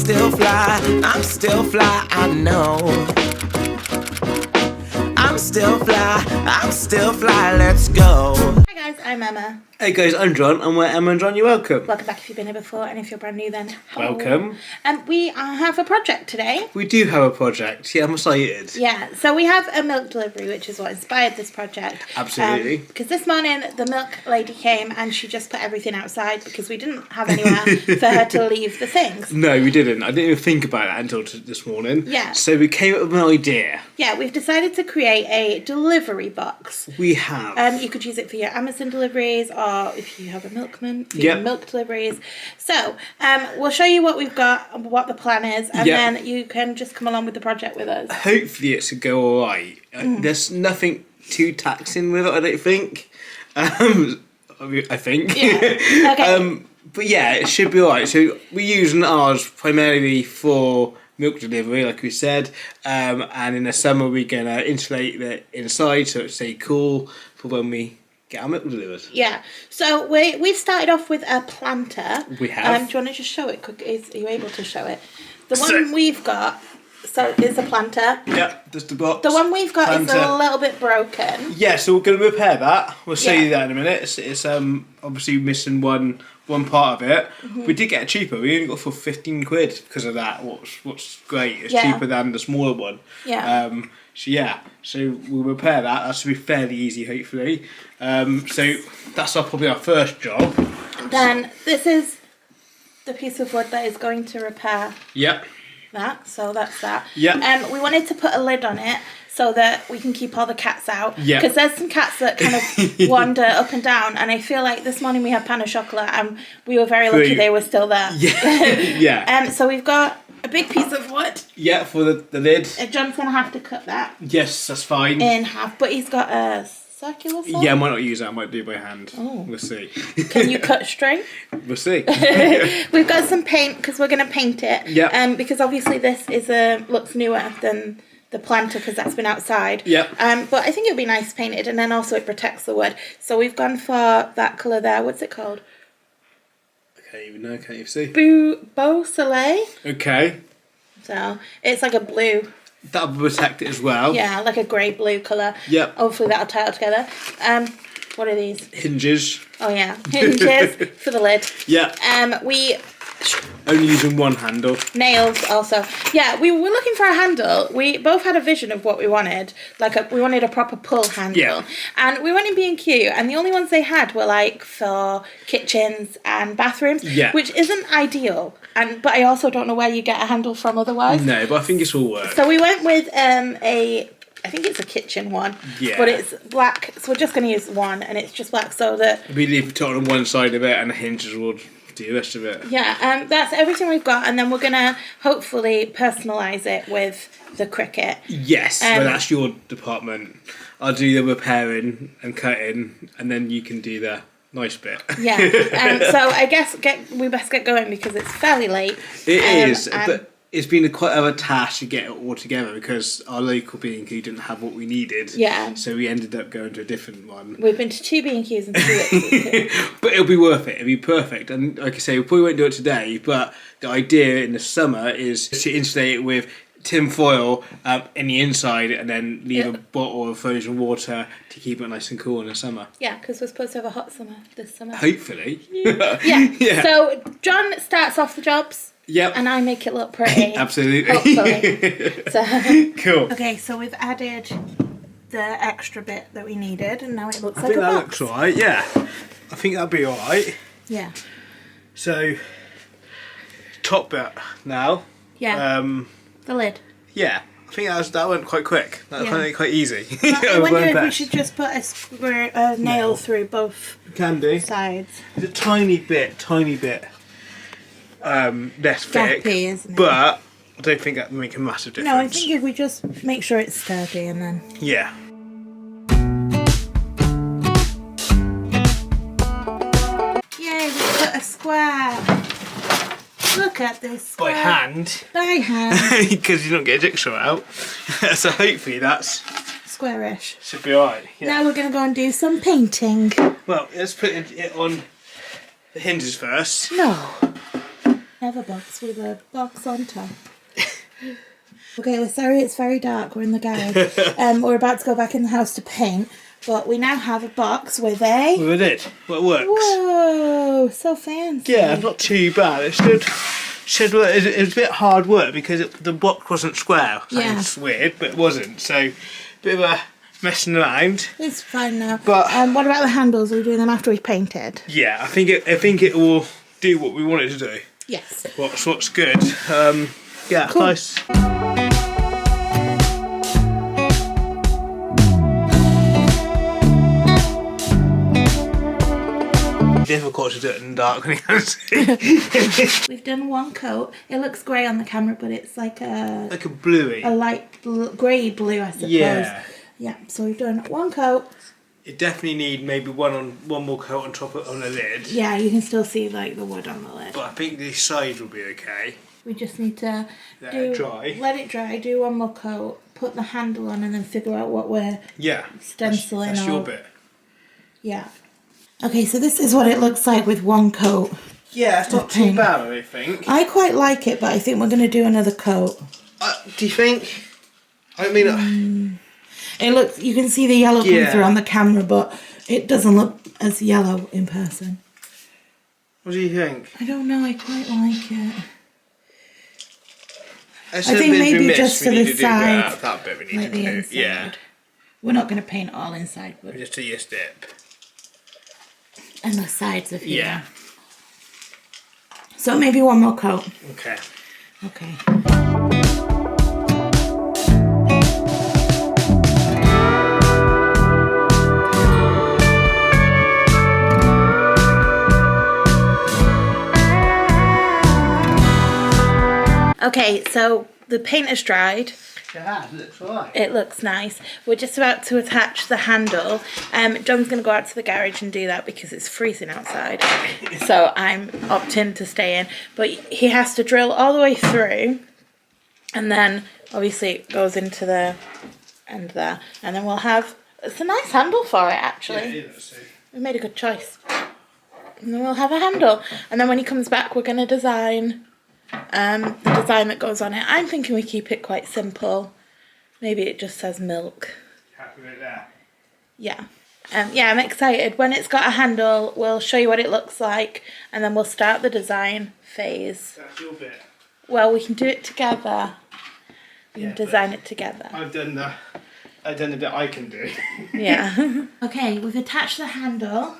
still fly, I know. I'm still fly, let's go. Hi guys, I'm Emma. Hey guys, I'm John, and we're Emma and John, you're welcome. Welcome back if you've been here before, and if you're brand new then hello. Welcome. And we have a project today. We do have a project, yeah, I'm excited. Yeah, so we have a milk delivery, which is what inspired this project. Absolutely. Because this morning the milk lady came and she just put everything outside because we didn't have anywhere for her to leave the things. No, we didn't. I didn't even think about that until this morning. Yeah. So we came up with an idea. Yeah, we've decided to create a delivery box. We have. You could use it for your Amazon deliveries, or if you have a milkman, for your milk deliveries. So, we'll show you what we've got and what the plan is, and then you can just come along with the project with us. Hopefully it's a go alright. There's nothing too taxing with it, I don't think. I think. Yeah. Okay. But yeah, it should be alright. So we're using ours primarily for milk delivery, like we said, and in the summer we're going to insulate the inside so it stays cool for when we get our milk delivered. Yeah, so we've started off with a planter. We have. Do you want to just show it quick? Are you able to show it? The one we've got, is a planter. Yeah, just the box. The one we've got planter. is a little bit broken. Yeah, so we're going to repair that. We'll show you that in a minute. It's obviously missing one part of it. We did get it cheaper. We only got it for 15 quid because of that. What's great, it's cheaper than the smaller one. Yeah. So we'll repair that. That should be fairly easy, hopefully. So that's probably our first job. Then this is the piece of wood that is going to repair that. So that's that. Yeah. We wanted to put a lid on it so that we can keep all the cats out. Yeah. Because there's some cats that kind of wander up and down, and I feel like this morning we had pan au chocolat and we were very lucky they were still there. Yeah. Yeah. So we've got a big piece of wood. Yeah, for the lid. John's going to have to cut that Yes, that's fine. in half, but he's got a circular saw. Yeah, I might not use that. I might do it by hand. Oh. We'll see. Can you cut straight? We'll see. We've got some paint because we're going to paint it. Yeah. Because obviously this is looks newer than the planter because that's been outside. Yeah. But I think it would be nice painted, and then also it protects the wood. So we've gone for that colour there. What's it called? I can't even know. Can't even see. Beau Soleil. Okay. So it's like a blue. That'll protect it as well. Yeah, like a grey blue colour. Yep. Hopefully that'll tie it together. What are these? Hinges. Oh yeah, hinges for the lid. Yeah. We only using one handle. Nails also. Yeah, we were looking for a handle. We both had a vision of what we wanted. We wanted a proper pull handle. Yeah. And we went in B&Q, and the only ones they had were like for kitchens and bathrooms. Yeah. Which isn't ideal. But I also don't know where you get a handle from otherwise. No, but I think it's all work. So we went with I think it's a kitchen one. Yeah. But it's black, so we're just going to use one, and it's just black so that... We leave it on one side of it, and the hinges will do the rest of it. Yeah, that's everything we've got, and then we're going to hopefully personalise it with the Cricut. Yes, but that's your department. I'll do the repairing and cutting, and then you can do the nice bit. Yeah, so I guess we best get going because it's fairly late. It is, but it's been quite a task to get it all together because our local B&Q didn't have what we needed. Yeah. So we ended up going to a different one. We've been to 2 B&Qs and 2 Wickes. But it'll be worth it. It'll be perfect. And like I say, we probably won't do it today, but the idea in the summer is to insulate it with tin foil in the inside and then leave a bottle of frozen water to keep it nice and cool in the summer. Yeah, because we're supposed to have a hot summer this summer. Hopefully. Yeah. So John starts off the jobs. Yep. And I make it look pretty. Absolutely. Hopefully. Cool. Okay, so we've added the extra bit that we needed, and now it looks like I think a that box. looks alright, yeah. I think that'll be alright. Yeah. So, top bit now. Yeah. The lid. Yeah. I think that went quite quick. That went quite easy. I wonder if we should just put a nail through both Can do. sides. It's a tiny bit less thick, Gappy, isn't it? but I don't think that will make a massive difference. No, I think if we just make sure it's sturdy and then... Yeah. Yay, we put a square. Look at this square. By hand. By hand. Because you don't get a jigsaw out. So hopefully that's... Squarish. should be alright. Yeah. Now we're going to go and do some painting. Well, let's put it on the hinges first. No. Another box with a box on top. Okay, we're sorry it's very dark. We're in the garage. We're about to go back in the house to paint, but we now have a box with a... We did it. Well, it works. Whoa, so fancy. Yeah, not too bad. It was a bit hard work because the box wasn't square. Sounds weird, but it wasn't. So, bit of a messing around. It's fine now. But what about the handles? Are we doing them after we've painted? Yeah, I think it will do what we want it to do. Yes. What's good. Yeah, cool. Nice. Difficult to do it in the dark when you can't see. We've done one coat. It looks grey on the camera, but it's like a bluey. A light grey blue, I suppose. Yeah. Yeah. So we've done one coat. You definitely need maybe one more coat on top on the lid. Yeah, you can still see like the wood on the lid. But I think the side will be okay. We just need to let it dry, do one more coat, put the handle on, and then figure out what we're stenciling. That's your bit. Yeah. Okay, so this is what it looks like with one coat. Yeah, it's not too bad, I think. I quite like it, but I think we're going to do another coat. Do you think? I mean... It looks, you can see the yellow coming through on the camera, but it doesn't look as yellow in person. What do you think? I don't know, I quite like it. I think maybe just to the side. That bit we need like to the do. inside. Yeah. We're not going to paint all inside, but Just do your step. And the sides of here. Yeah. So maybe one more coat. Okay. Okay. Okay, so the paint has dried. It looks alright. It looks nice. We're just about to attach the handle. John's going to go out to the garage and do that because it's freezing outside. So I'm opting to stay in. But he has to drill all the way through. And then obviously it goes into the end there. And then we'll have... It's a nice handle for it, actually. Yeah, it is. We made a good choice. And then we'll have a handle. And then when he comes back, we're going to design... the design that goes on it. I'm thinking we keep it quite simple. Maybe it just says milk. Happy with that? Yeah. Yeah, I'm excited. When it's got a handle, we'll show you what it looks like, and then we'll start the design phase. That's your bit. Well, we can do it together. We can design it together. I've done the bit I can do. Yeah. Okay, we've attached the handle.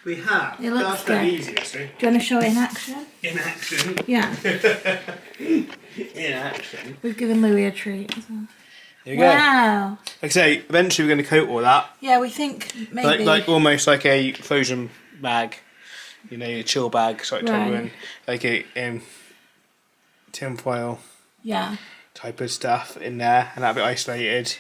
We have. It looks That's good. very easy, see. Do you want to show it in action? In action. Yeah. In action. We've given Louis a treat as well. There you go. Wow. Like I say, eventually we're going to coat all that. Yeah, we think maybe... Like almost like a frozen bag. You know, your chill bag, sort of Right. like a tin foil Yeah. type of stuff in there, and that'll be isolated.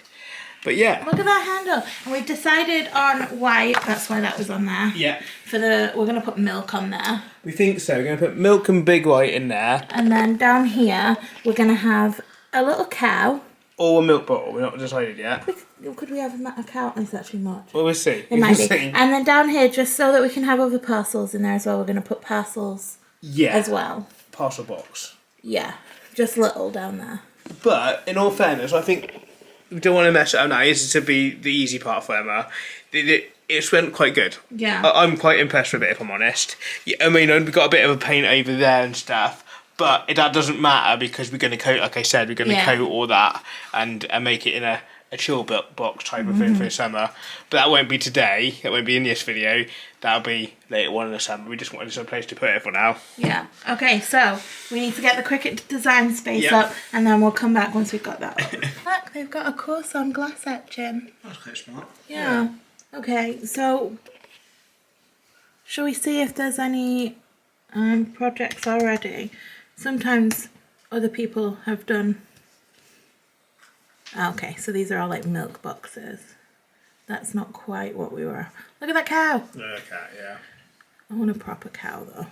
But yeah. Look at that handle. And we've decided on white. That's why that was on there. Yeah. We're going to put milk on there. We think so. We're going to put milk and big white in there. And then down here, we're going to have a little cow. Or a milk bottle. We're not decided yet. Could we have a cow? Is that too much? Well, we'll see. It might be. And then down here, just so that we can have other parcels in there as well, we're going to put parcels as well. Parcel box. Yeah. Just little down there. But, in all fairness, I think we don't want to mess it up now. This is to be the easy part for Emma. It's went quite good. Yeah. I'm quite impressed with it, if I'm honest. Yeah, I mean, we've got a bit of a paint over there and stuff, but that doesn't matter because we're going to coat, like I said, we're going to coat all that and make it in a chill box type of thing for the summer. But that won't be today. That won't be in this video. That'll be later on in the summer. We just wanted some place to put it for now. Yeah. Okay, so we need to get the Cricut design space up, and then we'll come back once we've got that up. Look, they've got a course on glass etching. That's quite smart. Yeah. Okay, so shall we see if there's any projects already? Sometimes other people have done... Okay, so these are all like milk boxes. That's not quite what we were... Look at that cow! No, cat, yeah. I want a proper cow though.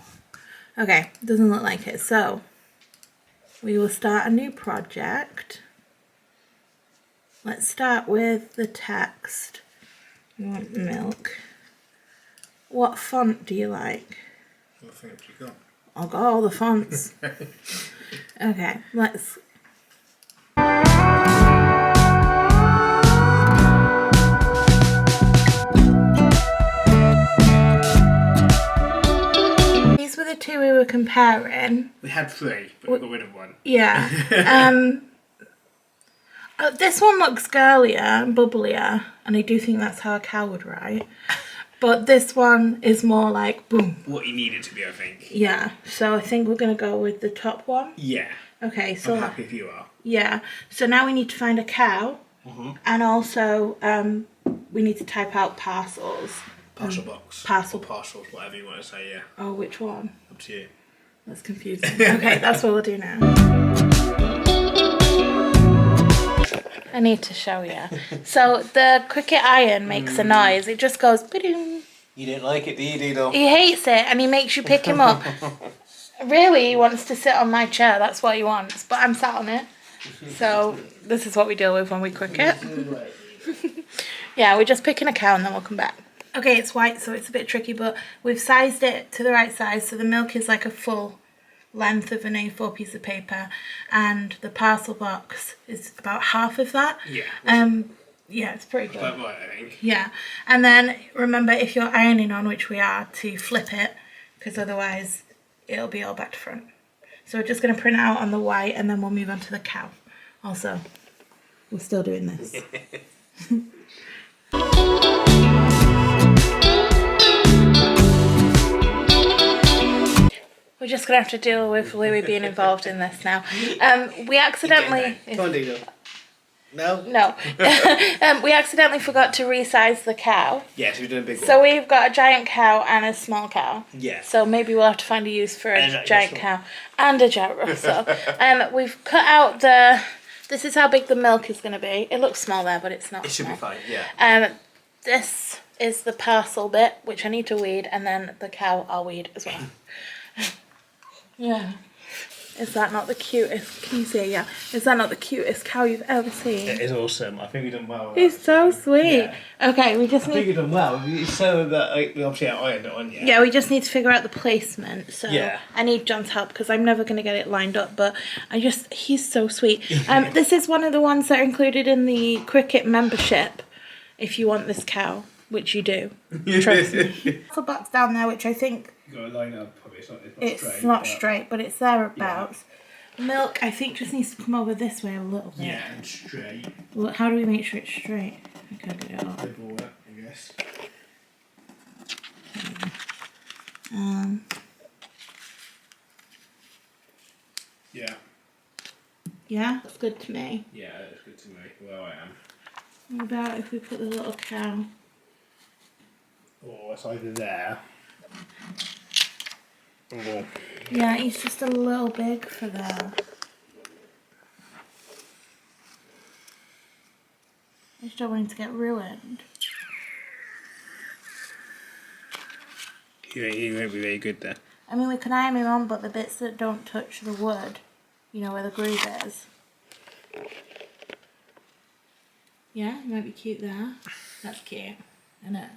Okay, doesn't look like it. So, we will start a new project. Let's start with the text. We want milk. What font do you like? What font have you got? I've got all the fonts. Okay, let's... These were the two we were comparing. We had 3, but we got rid of one. Yeah. This one looks girlier and bubblier, and I do think that's how a cow would write. But this one is more like boom. What you need it to be, I think. Yeah. So I think we're going to go with the top one. Yeah. Okay, so... I'm happy if you are. Yeah. So now we need to find a cow. And also we need to type out parcels. Parcel box. Parcel. Or parcels, whatever you want to say, yeah. Oh, which one? Up to you. That's confusing. Okay, that's what we'll do now. I need to show you. So the Cricut iron makes a noise. It just goes ba-doom. You didn't like it, do you, Dido? He hates it and he makes you pick him up. Really, he wants to sit on my chair. That's what he wants. But I'm sat on it. So this is what we deal with when we Cricut. Yeah, we're just picking a cow and then we'll come back. Okay, it's white, so it's a bit tricky, but we've sized it to the right size. So the milk is like a full length of an A4 piece of paper, and the parcel box is about half of that. Yeah. Yeah, it's pretty good. About right, I think. Yeah, and then remember, if you're ironing on, which we are, to flip it, because otherwise it'll be all back to front. So we're just going to print it out on the white, and then we'll move on to the cow. Also, we're still doing this. We're just going to have to deal with Louis being involved in this now. We accidentally... Come on, Dido. No? No. We accidentally forgot to resize the cow. Yes, we're doing a big one. So we've got a giant cow and a small cow. Yeah. So maybe we'll have to find a use for And a a giant Russell. cow and a Jack Russell. We've cut out the... This is how big the milk is going to be. It looks small there, but it's not It should small. be fine, yeah. This is the parcel bit, which I need to weed, and then the cow I'll weed as well. Yeah. Is that not the cutest? Can you see? Yeah. Is that not the cutest cow you've ever seen? It is awesome. I think we've done well. He's so sweet. Yeah. Okay, we just I think need... you've done well. It's so that we obviously haven't ironed it on yet. Yeah, we just need to figure out the placement. So Yeah. I need John's help because I'm never going to get it lined up. But he's so sweet. This is one of the ones that are included in the Cricut membership. If you want this cow, which you do, trust me. There's a box down there, which I think You've got to line up. Probably it's not straight, but it's thereabouts. Milk, I think, just needs to come over this way a little bit. Yeah, and straight. Well, how do we make sure it's straight? I can't get it up. Over, I guess. Yeah. Yeah, that's good to me. Yeah, that's good to me. Well, I am. What about if we put the little cow? Or it's either there. Or... Yeah, he's just a little big for that. I just don't want him to get ruined. You won't be very good there. I mean, we can iron him on, but the bits that don't touch the wood, you know, where the groove is. Yeah, it might be cute there. That's cute, isn't it?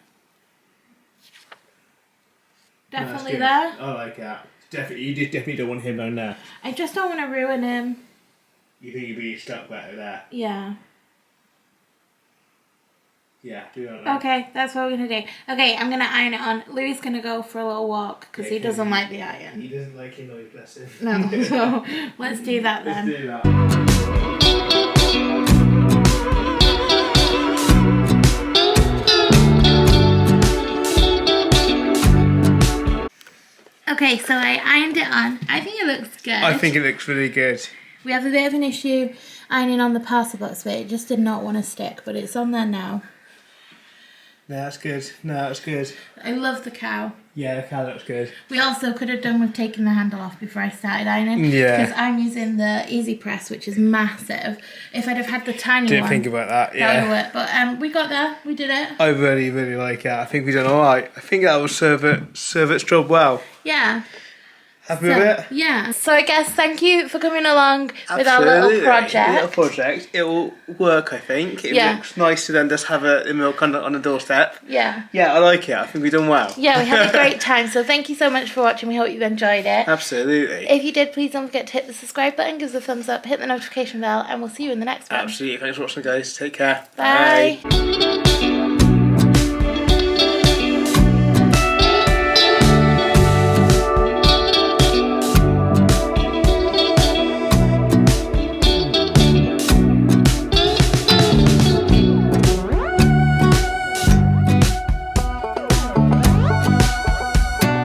Definitely there. I like that. You definitely don't want him down there. I just don't want to ruin him. You think you'd be stuck better there? Yeah. Yeah, do that. Okay, that's what we're going to do. Okay, I'm going to iron it on. Louis is going to go for a little walk because he doesn't like the iron. He doesn't like your noise, bless him. No, so let's do that then. Let's do that. Okay, so I ironed it on. I think it looks good. I think it looks really good. We have a bit of an issue ironing on the parcel box bit. It just did not want to stick, but it's on there now. No, that's good. No, that's good. I love the cow. Yeah, the cow looks good. We also could have done with taking the handle off before I started ironing. Yeah. Because I'm using the Easy Press, which is massive. If I'd have had the tiny Didn't one, think about that, that would yeah. have worked. But we got there. We did it. I really, really like it. I think we've done alright. I think that will serve its job well. Yeah. Happy with it? Yeah. So I guess thank you for coming along with our little project. Little project. It will work, I think. It looks nice to then just have a milk on the doorstep. Yeah. Yeah, I like it. I think we've done well. Yeah, we had a great time. So thank you so much for watching. We hope you've enjoyed it. Absolutely. If you did, please don't forget to hit the subscribe button, give us a thumbs up, hit the notification bell, and we'll see you in the next one. Absolutely. Thanks for watching, guys. Take care. Bye.